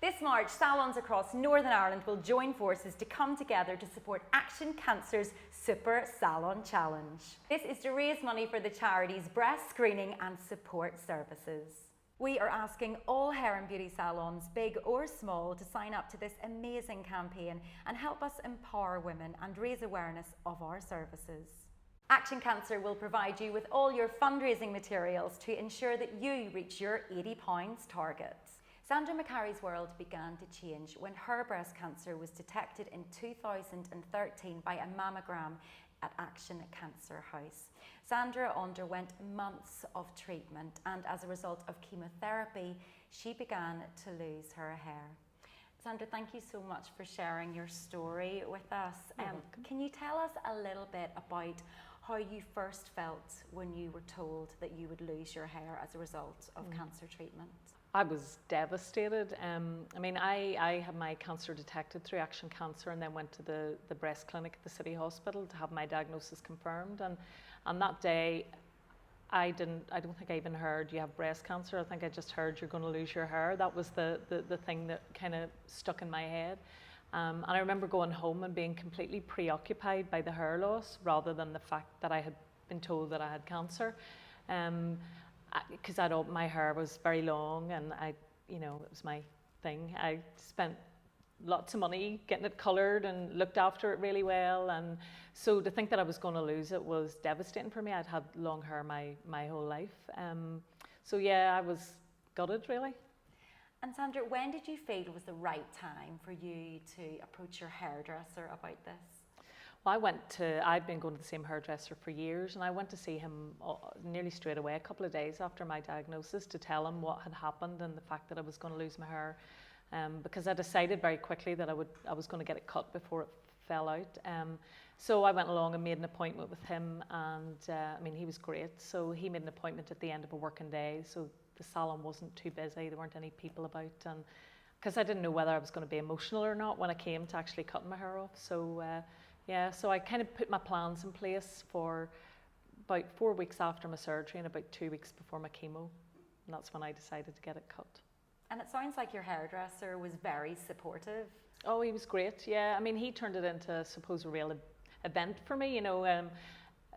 This March, salons across Northern Ireland will join forces to come together to support Action Cancer's Super Salon Challenge. This is to raise money for the charity's breast screening and support services. We are asking all hair and beauty salons, big or small, to sign up to this amazing campaign and help us empower women and raise awareness of our services. Action Cancer will provide you with all your fundraising materials to ensure that you reach your £80 target. Sandra McCarry's world began to change when her breast cancer was detected in 2013 by a mammogram at Action Cancer House. Sandra underwent months of treatment, and as a result of chemotherapy, she began to lose her hair. Sandra, thank you so much for sharing your story with us. Can you tell us a little bit about how you first felt when you were told that you would lose your hair as a result of cancer treatment? I was devastated. I had my cancer detected through Action Cancer and then went to the breast clinic at the City Hospital to have my diagnosis confirmed. And on that day, I don't think I even heard you have breast cancer. I think I just heard you're going to lose your hair. That was the thing that kind of stuck in my head. And I remember going home and being completely preoccupied by the hair loss rather than the fact that I had been told that I had cancer. Because my hair was very long and it was my thing. I spent lots of money getting it coloured and looked after it really well, and so to think that I was going to lose it was devastating for me. I'd had long hair my whole life. So yeah, I was gutted really. And Sandra, when did you feel it was the right time for you to approach your hairdresser about this? Well, I'd been going to the same hairdresser for years, and I went to see him nearly straight away, a couple of days after my diagnosis, to tell him what had happened and the fact that I was going to lose my hair, because I decided very quickly that I was going to get it cut before it fell out. So I went along and made an appointment with him, and he was great. So he made an appointment at the end of a working day, so the salon wasn't too busy, there weren't any people about, and because I didn't know whether I was going to be emotional or not when I came to actually cutting my hair off. So so I kind of put my plans in place for about 4 weeks after my surgery and about 2 weeks before my chemo, and that's when I decided to get it cut. And it sounds like your hairdresser was very supportive. Oh, he was great, yeah. he turned it into, I suppose, a real event for me,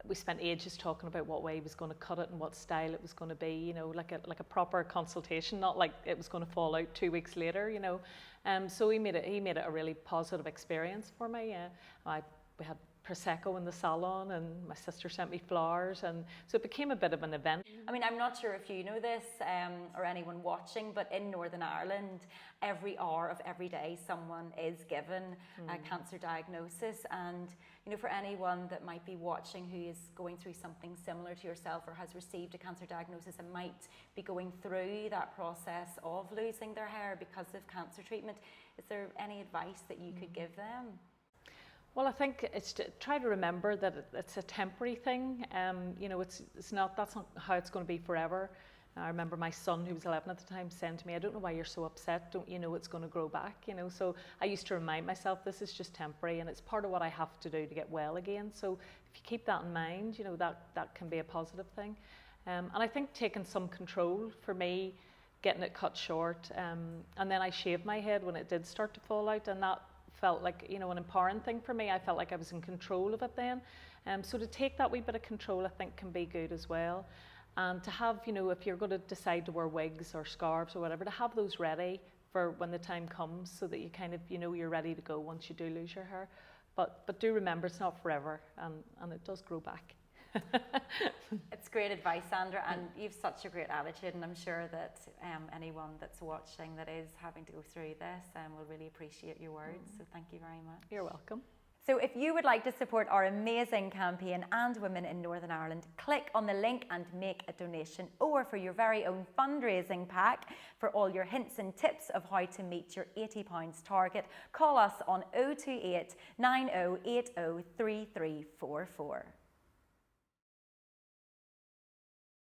We spent ages talking about what way he was going to cut it and what style it was going to be, like a proper consultation, not like it was going to fall out 2 weeks later, So he made it a really positive experience for me. We had Prosecco in the salon, and my sister sent me flowers, and so it became a bit of an event. I'm not sure if you know this or anyone watching, but in Northern Ireland, every hour of every day someone is given a cancer diagnosis, and for anyone that might be watching who is going through something similar to yourself or has received a cancer diagnosis and might be going through that process of losing their hair because of cancer treatment, is there any advice that you could give them? Well, I think it's to try to remember that it's a temporary thing. That's not how it's going to be forever. I remember my son, who was 11 at the time, saying to me, "I don't know why you're so upset. Don't you know it's going to grow back?" So I used to remind myself this is just temporary, and it's part of what I have to do to get well again. So if you keep that in mind, that can be a positive thing. And I think taking some control for me, getting it cut short, and then I shaved my head when it did start to fall out, and that felt like an empowering thing for me. I felt like I was in control of it then. So to take that wee bit of control, I think, can be good as well. And to have, if you're going to decide to wear wigs or scarves or whatever, to have those ready for when the time comes, so that you kind of, you're ready to go once you do lose your hair. But do remember, it's not forever, and it does grow back. It's great advice, Sandra, and you've such a great attitude, and I'm sure that anyone that's watching that is having to go through this will really appreciate your words, so thank you very much. You're welcome. So if you would like to support our amazing campaign and women in Northern Ireland, click on the link and make a donation, or for your very own fundraising pack for all your hints and tips of how to meet your £80 target, call us on 028 9080 3344.